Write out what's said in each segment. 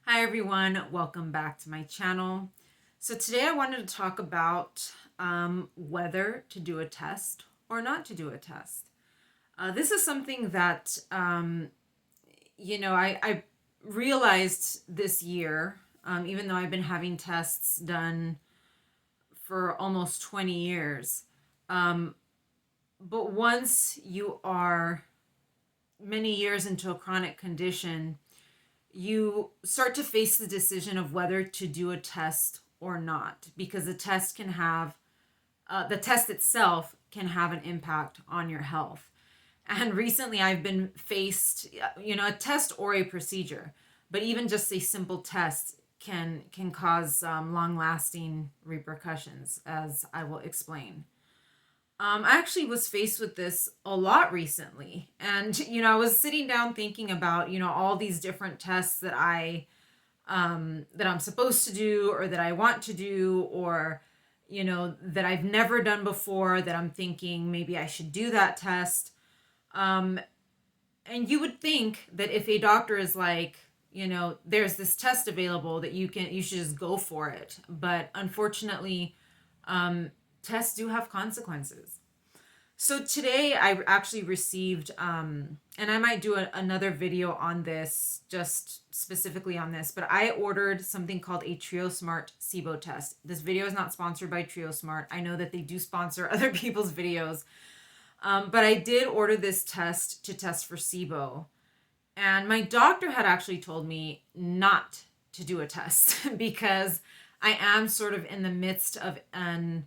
Hi everyone, welcome back to my channel. So today I wanted to talk about whether to do a test or not to do a test. This is something that, I realized this year, even though I've been having tests done for almost 20 years. Um, but once you are many years into a chronic condition, you start to face the decision of whether to do a test or not, because the test itself can have an impact on your health. And recently I've been faced, a test or a procedure, but even just a simple test can cause long lasting repercussions, as I will explain. I actually was faced with this a lot recently. And, I was sitting down thinking about, all these different tests that I'm supposed to do or that I want to do, or, that I've never done before that I'm thinking maybe I should do that test. Um, and you would think that if a doctor is like, there's this test available that you should just go for it. But unfortunately, tests do have consequences. So today I actually received, and I might do another video on this, just specifically on this, but I ordered something called a TrioSmart SIBO test. This video is not sponsored by TrioSmart. I know that they do sponsor other people's videos, but I did order this test to test for SIBO. And my doctor had actually told me not to do a test because I am sort of in the midst of an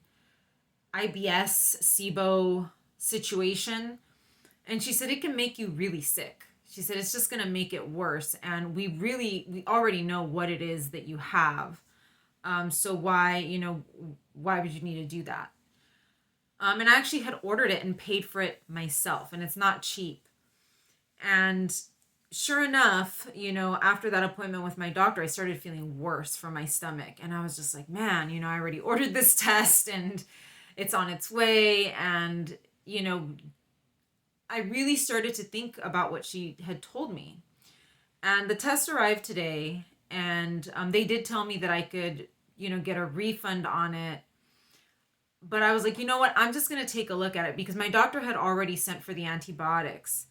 IBS SIBO situation. And she said it can make you really sick. She said it's just going to make it worse. And we already know what it is that you have. So why would you need to do that? And I actually had ordered it and paid for it myself. And it's not cheap. And sure enough, after that appointment with my doctor, I started feeling worse from my stomach. And I was just like, man, I already ordered this test and it's on its way. And, I really started to think about what she had told me. And the test arrived today, and they did tell me that I could, get a refund on it. But I was like, you know what? I'm just going to take a look at it because my doctor had already sent for the antibiotics.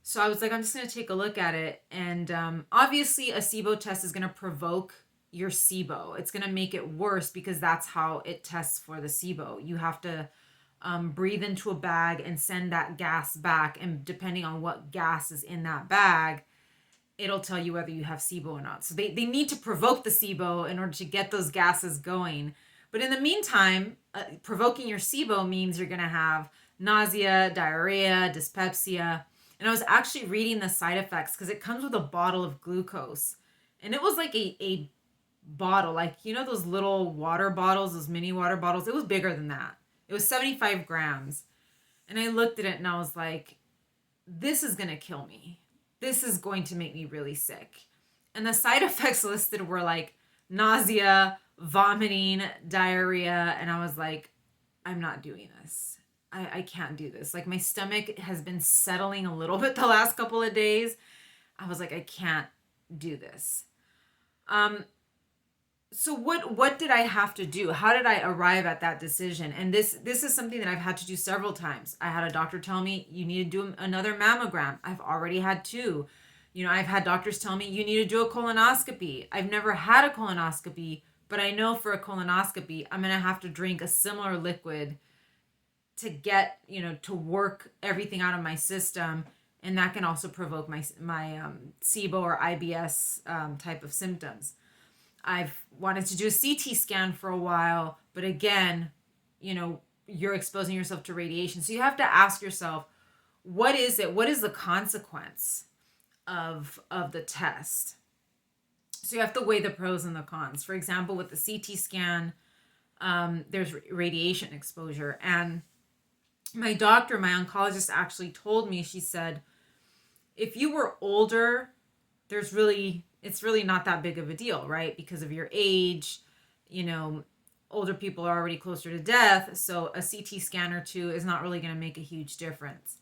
So I was like, I'm just going to take a look at it. And obviously, a SIBO test is going to provoke your SIBO. It's going to make it worse because that's how it tests for the SIBO. You have to breathe into a bag and send that gas back. And depending on what gas is in that bag, it'll tell you whether you have SIBO or not. So they need to provoke the SIBO in order to get those gases going. But in the meantime, provoking your SIBO means you're going to have nausea, diarrhea, dyspepsia. And I was actually reading the side effects because it comes with a bottle of glucose. And it was like a bottle, like, those little water bottles, those mini water bottles. It was bigger than that. It was 75 grams. And I looked at it and I was like, this is going to kill me. This is going to make me really sick. And the side effects listed were like nausea, vomiting, diarrhea. And I was like, I'm not doing this. I can't do this. Like, my stomach has been settling a little bit the last couple of days. I was like, I can't do this. So what did I have to do? How did I arrive at that decision? And this is something that I've had to do several times. I had a doctor tell me you need to do another mammogram. I've already had two. I've had doctors tell me you need to do a colonoscopy. I've never had a colonoscopy, but I know for a colonoscopy I'm going to have to drink a similar liquid to get, to work everything out of my system, and that can also provoke my SIBO or IBS type of symptoms. I've wanted to do a CT scan for a while, but again, you're exposing yourself to radiation. So you have to ask yourself, what is it? What is the consequence of the test? So you have to weigh the pros and the cons. For example, with the CT scan, there's radiation exposure. And my doctor, my oncologist actually told me, she said, if you were older, it's really not that big of a deal, right? Because of your age, older people are already closer to death. So a CT scan or two is not really going to make a huge difference.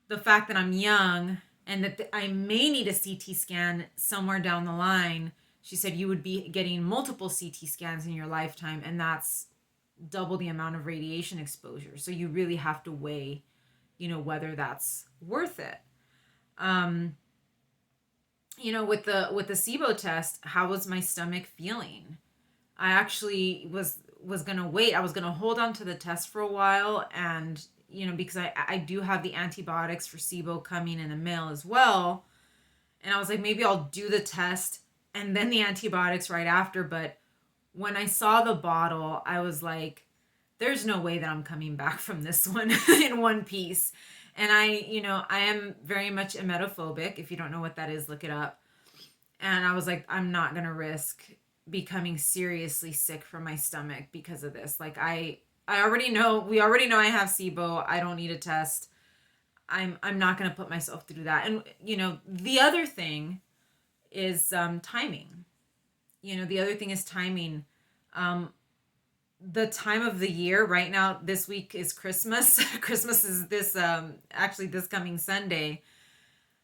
The fact that I'm young and that I may need a CT scan somewhere down the line. She said you would be getting multiple CT scans in your lifetime, and that's double the amount of radiation exposure. So you really have to weigh, whether that's worth it. With the SIBO test, how was my stomach feeling? I actually was gonna wait. I was gonna hold on to the test for a while, and because I do have the antibiotics for SIBO coming in the mail as well, and I was like, maybe I'll do the test and then the antibiotics right after. But when I saw the bottle, I was like, there's no way that I'm coming back from this one in one piece. And I am very much emetophobic. If you don't know what that is, look it up. And I was like, I'm not going to risk becoming seriously sick from my stomach because of this. Like we already know I have SIBO. I don't need a test. I'm not going to put myself through that. And the other thing is timing. The other thing is timing. The time of the year right now, this week is Christmas. Christmas is this coming Sunday.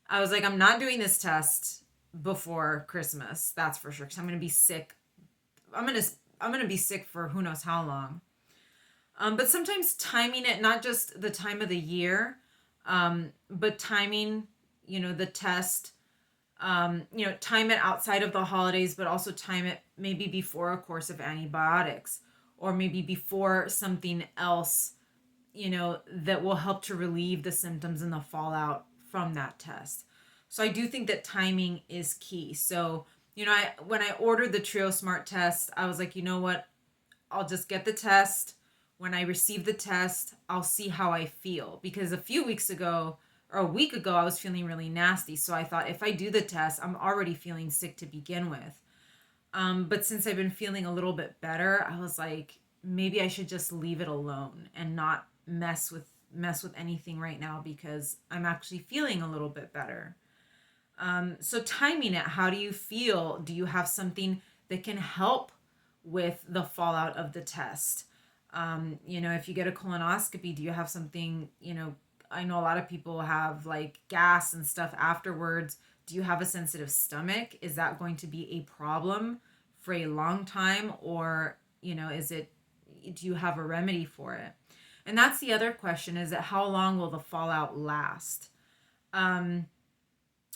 I was like, I'm not doing this test before Christmas. That's for sure. Cause I'm going to be sick. I'm going to be sick for who knows how long. But sometimes timing it, not just the time of the year, but timing, the test, time it outside of the holidays, but also time it maybe before a course of antibiotics, or maybe before something else, that will help to relieve the symptoms and the fallout from that test. So I do think that timing is key. So, when I ordered the Trio Smart test, I was like, you know what? I'll just get the test. When I receive the test, I'll see how I feel. Because a week ago, I was feeling really nasty. So I thought, if I do the test, I'm already feeling sick to begin with. But since I've been feeling a little bit better, I was like, maybe I should just leave it alone and not mess with anything right now, because I'm actually feeling a little bit better. So timing it, how do you feel? Do you have something that can help with the fallout of the test? If you get a colonoscopy, do you have something, I know a lot of people have like gas and stuff afterwards. Do you have a sensitive stomach? Is that going to be a problem for a long time? Or, do you have a remedy for it? And that's the other question, is that how long will the fallout last?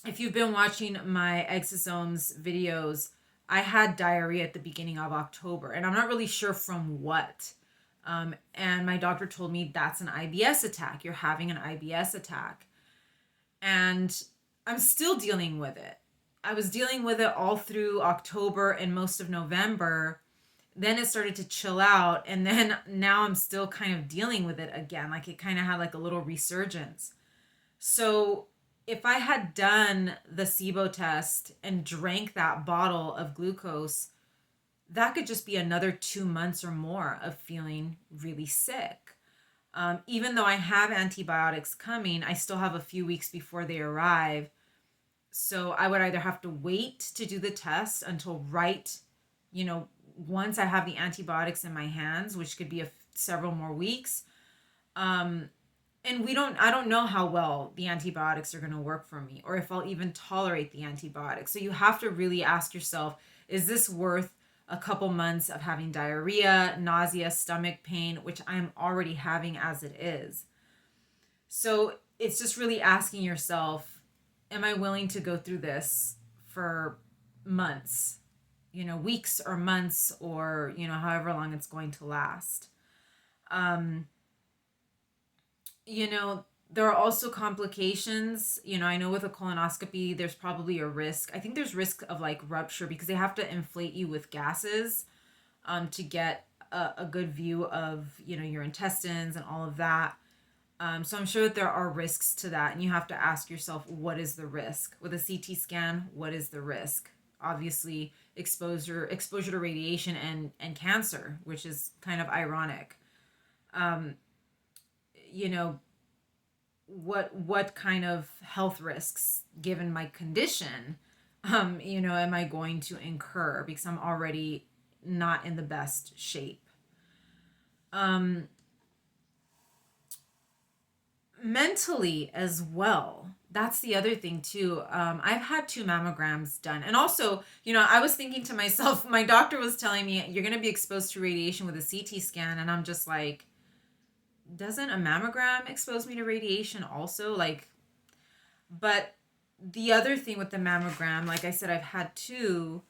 If you've been watching my exosomes videos, I had diarrhea at the beginning of October, and I'm not really sure from what. And my doctor told me that's an IBS attack. You're having an IBS attack. And I'm still dealing with it. I was dealing with it all through October and most of November. Then it started to chill out. And then now I'm still kind of dealing with it again. Like it kind of had like a little resurgence. So if I had done the SIBO test and drank that bottle of glucose, that could just be another 2 months or more of feeling really sick. Even though I have antibiotics coming, I still have a few weeks before they arrive. So I would either have to wait to do the test until once I have the antibiotics in my hands, which could be several more weeks. And I don't know how well the antibiotics are going to work for me, or if I'll even tolerate the antibiotics. So you have to really ask yourself, is this worth a couple months of having diarrhea, nausea, stomach pain, which I'm already having as it is? So it's just really asking yourself, am I willing to go through this for months, weeks or months, or, however long it's going to last? There are also complications. I know with a colonoscopy, there's probably a risk. I think there's risk of like rupture, because they have to inflate you with gases to get a good view of, your intestines and all of that. So I'm sure that there are risks to that. And you have to ask yourself, what is the risk? With a CT scan, what is the risk? Obviously, exposure to radiation and cancer, which is kind of ironic. What kind of health risks, given my condition, am I going to incur, because I'm already not in the best shape. mentally as well. That's the other thing too. I've had 2 mammograms done, and also, I was thinking to myself, my doctor was telling me you're going to be exposed to radiation with a CT scan, and I'm just like, doesn't a mammogram expose me to radiation also? Like, but the other thing with the mammogram, like I said, I've had two,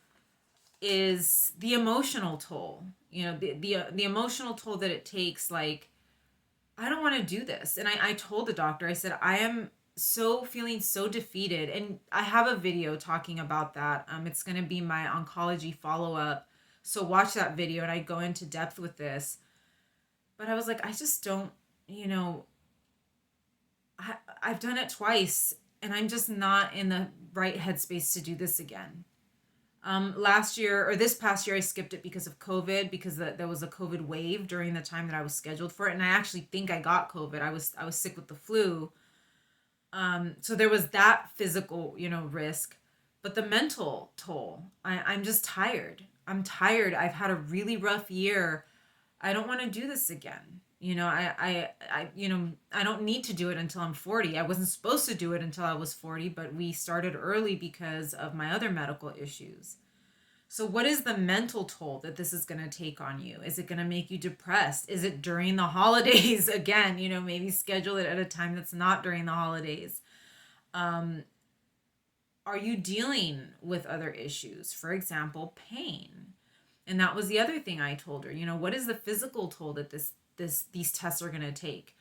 is the emotional toll. The emotional toll that it takes. Like, I don't want to do this. And I told the doctor, I said, I am so feeling so defeated. And I have a video talking about that. It's going to be my oncology follow up. So watch that video and I go into depth with this. But I was like, I just don't, you know, I've done it twice and I'm just not in the right headspace to do this again. Last year or this past year, I skipped it because of COVID, because there was a COVID wave during the time that I was scheduled for it, and I actually think I got COVID. I was sick with the flu, so there was that physical, risk, but the mental toll. I'm just tired. I'm tired. I've had a really rough year. I don't want to do this again. I don't need to do it until I'm 40. I wasn't supposed to do it until I was 40, but we started early because of my other medical issues. So, what is the mental toll that this is going to take on you? Is it going to make you depressed? Is it during the holidays? Again, maybe schedule it at a time that's not during the holidays. Um, are you dealing with other issues? For example, pain. And that was the other thing I told her. What is the physical toll that these tests are going to take?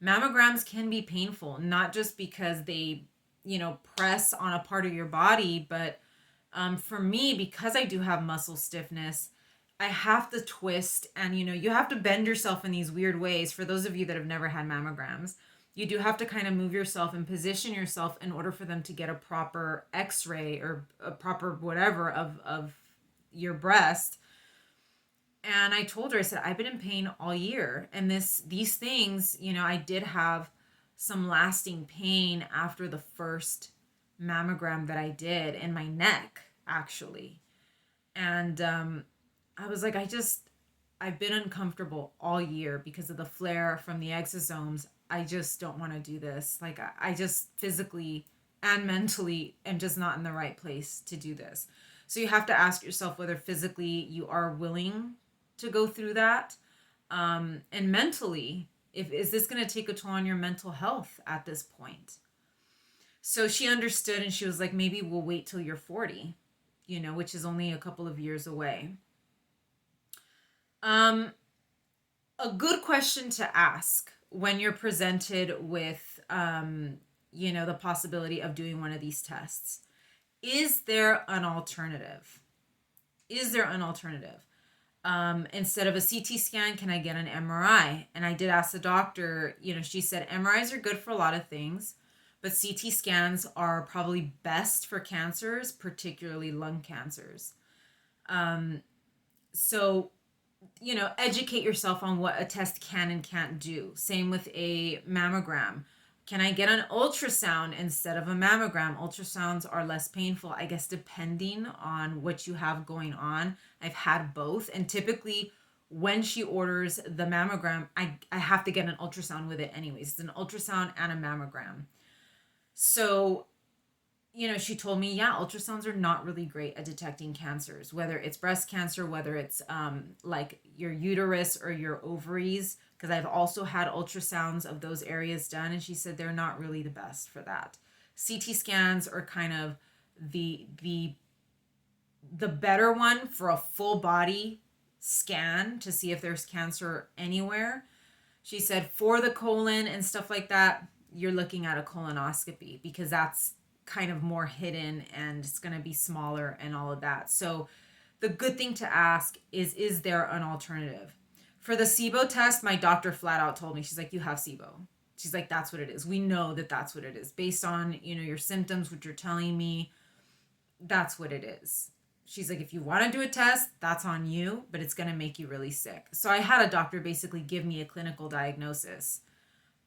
Mammograms can be painful, not just because they, press on a part of your body, but for me, because I do have muscle stiffness, I have to twist and you have to bend yourself in these weird ways. For those of you that have never had mammograms, you do have to kind of move yourself and position yourself in order for them to get a proper x-ray or a proper whatever of your breast. And I told her, I said, I've been in pain all year. And these things, I did have some lasting pain after the first mammogram that I did in my neck, actually. And I was like, I've been uncomfortable all year because of the flare from the exosomes. I just don't want to do this. Like, I just physically and mentally am just not in the right place to do this. So you have to ask yourself whether physically you are willing to go through that. And mentally, is this going to take a toll on your mental health at this point? So she understood and she was like, maybe we'll wait till you're 40, which is only a couple of years away. Um, a good question to ask when you're presented with, the possibility of doing one of these tests. Is there an alternative? Is there an alternative? Instead of a CT scan, can I get an MRI? And I did ask the doctor, she said MRIs are good for a lot of things, but CT scans are probably best for cancers, particularly lung cancers. So, educate yourself on what a test can and can't do. Same with a mammogram. Can I get an ultrasound instead of a mammogram? Ultrasounds are less painful, I guess, depending on what you have going on. I've had both. And typically, when she orders the mammogram, I have to get an ultrasound with it anyways. It's an ultrasound and a mammogram. So, she told me, yeah, ultrasounds are not really great at detecting cancers, whether it's breast cancer, whether it's like your uterus or your ovaries, because I've also had ultrasounds of those areas done, and she said they're not really the best for that. CT scans are kind of the better one for a full body scan to see if there's cancer anywhere. She said for the colon and stuff like that, you're looking at a colonoscopy because that's kind of more hidden and it's going to be smaller and all of that. So the good thing to ask is there an alternative? For the SIBO test, my doctor flat out told me, she's like, you have SIBO. She's like, that's what it is. We know that that's what it is. Based on, your symptoms, what you're telling me, that's what it is. She's like, if you want to do a test, that's on you, but it's going to make you really sick. So I had a doctor basically give me a clinical diagnosis.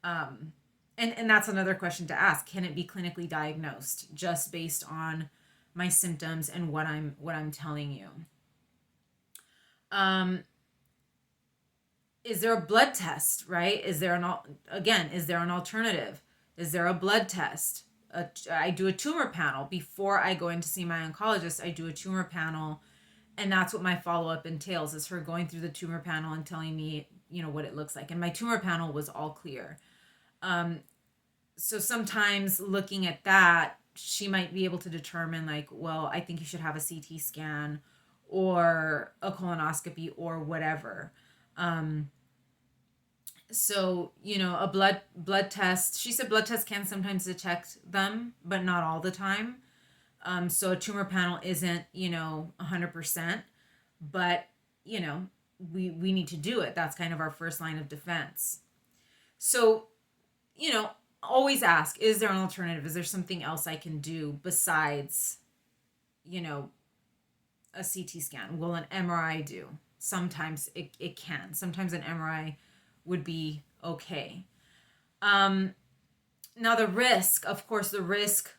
And that's another question to ask. Can it be clinically diagnosed just based on my symptoms and what I'm telling you? is there a blood test, right? Is there an alternative? Is there a blood test? I do a tumor panel before I go in to see my oncologist. I do a tumor panel, and that's what my follow-up entails, is her going through the tumor panel and telling me, what it looks like. And my tumor panel was all clear. So sometimes looking at that, she might be able to determine, like, well, I think you should have a CT scan or a colonoscopy or whatever. So, a blood test, she said blood tests can sometimes detect them, but not all the time. So a tumor panel isn't, 100%, but, we need to do it. That's kind of our first line of defense. So, always ask, is there an alternative? Is there something else I can do besides, a CT scan? Will an MRI do? Sometimes it can. Sometimes an MRI would be okay. Now the risk, of course, the risk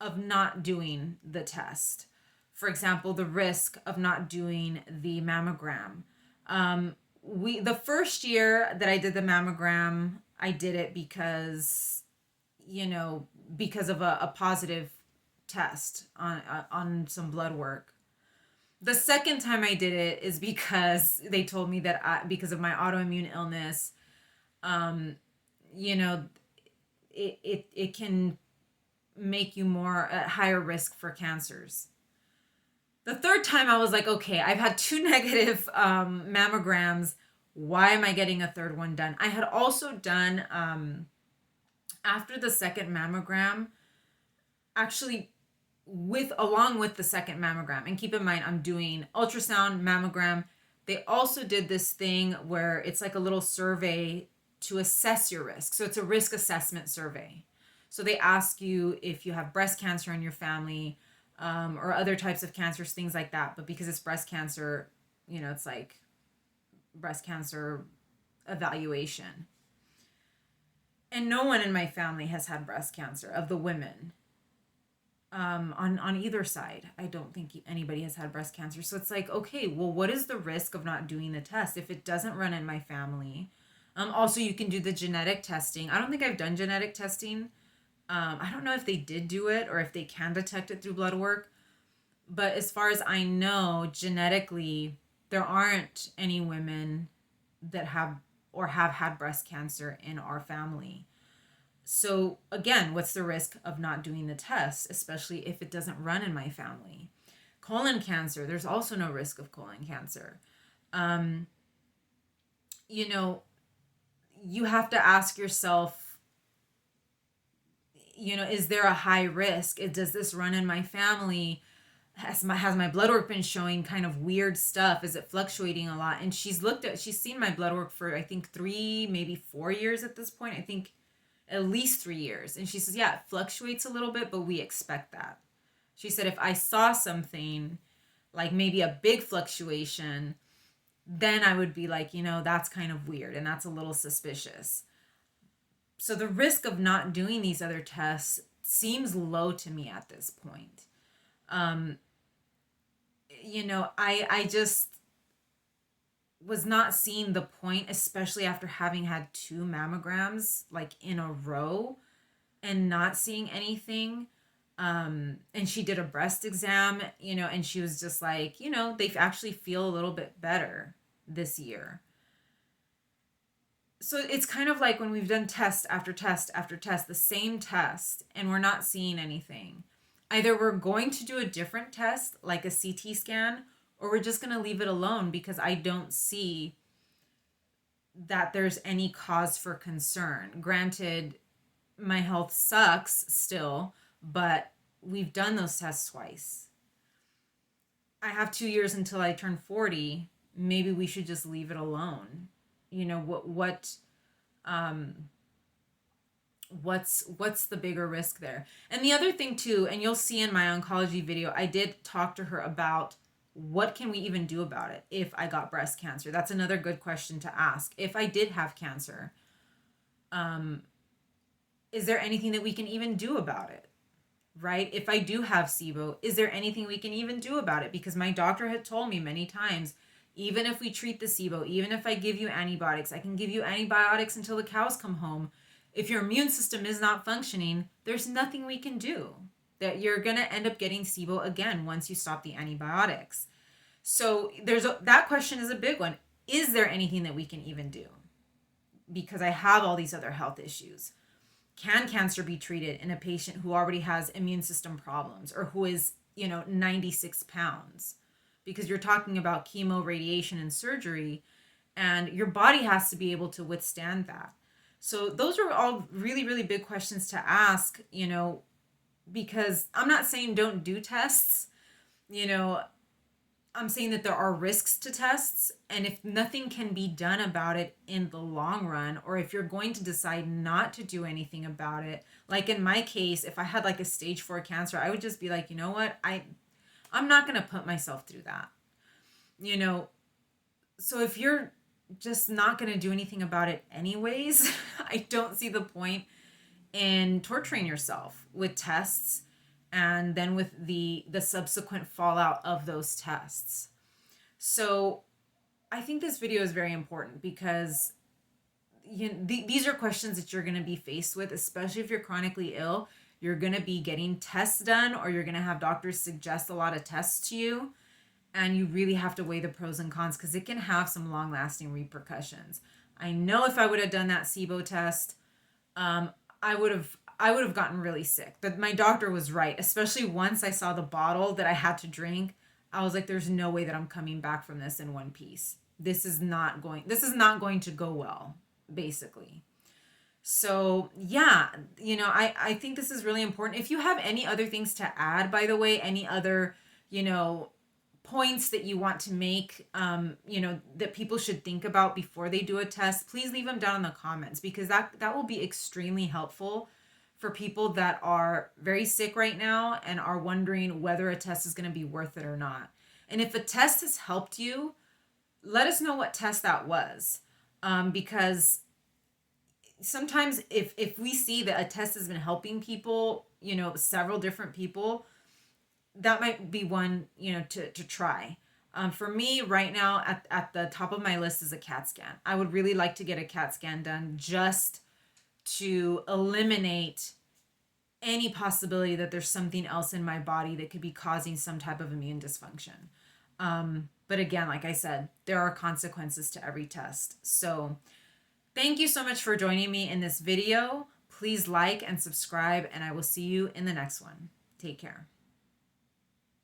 of not doing the test. For example, the risk of not doing the mammogram. The first year that I did the mammogram, I did it because, because of a positive test on some blood work. The second time I did it is because they told me that because of my autoimmune illness, it can make you more at higher risk for cancers. The third time I was like, okay, I've had 2 negative mammograms. Why am I getting a third one done? I had also done, after the second mammogram, actually along with the second mammogram, and keep in mind, I'm doing ultrasound, mammogram. They also did this thing where it's like a little survey to assess your risk. So it's a risk assessment survey. So they ask you if you have breast cancer in your family, or other types of cancers, things like that. But because it's breast cancer, it's like breast cancer evaluation. And no one in my family has had breast cancer of the women. On either side, I don't think anybody has had breast cancer. So it's like, okay, well, what is the risk of not doing the test if it doesn't run in my family? Also, you can do the genetic testing. I don't think I've done genetic testing. I don't know if they did do it or if they can detect it through blood work. But as far as I know, genetically, there aren't any women that have or have had breast cancer in our family. So again, what's the risk of not doing the test, especially if it doesn't run in my family? Colon cancer, there's also no risk of colon cancer. You have to ask yourself, is there a high risk? Does this run in my family? Has my blood work been showing kind of weird stuff? Is it fluctuating a lot? And she's seen my blood work for, I think, 3, maybe 4 years at this point. I think at least 3 years. And she says, yeah, it fluctuates a little bit, but we expect that. She said, if I saw something like maybe a big fluctuation, then I would be like, that's kind of weird and that's a little suspicious. So the risk of not doing these other tests seems low to me at this point. I just was not seeing the point, especially after having had 2 mammograms like in a row and not seeing anything. And she did a breast exam, and she was just like, they actually feel a little bit better this year. So it's kind of like when we've done test after test after test, the same test, and we're not seeing anything. Either we're going to do a different test, like a CT scan, or we're just going to leave it alone because I don't see that there's any cause for concern. Granted, my health sucks still, but we've done those tests twice. I have 2 years until I turn 40. Maybe we should just leave it alone. What's the bigger risk there? And the other thing too, and you'll see in my oncology video, I did talk to her about what can we even do about it if I got breast cancer. That's another good question to ask. If I did have cancer, is there anything that we can even do about it? Right? If I do have SIBO, is there anything we can even do about it? Because my doctor had told me many times, Even if we treat the SIBO, even if I give you antibiotics, I can give you antibiotics until the cows come home. If your immune system is not functioning, there's nothing we can do. That you're going to end up getting SIBO again once you stop the antibiotics. So that question is a big one. Is there anything that we can even do? Because I have all these other health issues. Can cancer be treated in a patient who already has immune system problems or who is, 96 pounds? Because you're talking about chemo, radiation, and surgery, and your body has to be able to withstand that. So those are all really, really big questions to ask, because I'm not saying don't do tests. I'm saying that there are risks to tests, and if nothing can be done about it in the long run, or if you're going to decide not to do anything about it, like in my case, if I had like a stage 4 cancer, I would just be like, you know what, I'm not going to put myself through that. So if you're just not going to do anything about it anyways, I don't see the point in torturing yourself with tests and then with the subsequent fallout of those tests. So I think this video is very important because these are questions that you're going to be faced with, especially if you're chronically ill. You're going to be getting tests done, or you're going to have doctors suggest a lot of tests to you, and you really have to weigh the pros and cons because it can have some long-lasting repercussions. I know if I would have done that SIBO test, I would have gotten really sick. But my doctor was right, especially once I saw the bottle that I had to drink. I was like, there's no way that I'm coming back from this in one piece. This is not going to go well, basically. So yeah, I think this is really important. If you have any other things to add, by the way, any other, points that you want to make, that people should think about before they do a test, please leave them down in the comments, because that will be extremely helpful for people that are very sick right now and are wondering whether a test is going to be worth it or not. And if a test has helped you, let us know what test that was, because sometimes if we see that a test has been helping people, several different people, that might be one, to try. For me right now, at the top of my list is a CAT scan. I would really like to get a CAT scan done just to eliminate any possibility that there's something else in my body that could be causing some type of immune dysfunction. But again, like I said, there are consequences to every test. So thank you so much for joining me in this video. Please like and subscribe, and I will see you in the next one. Take care.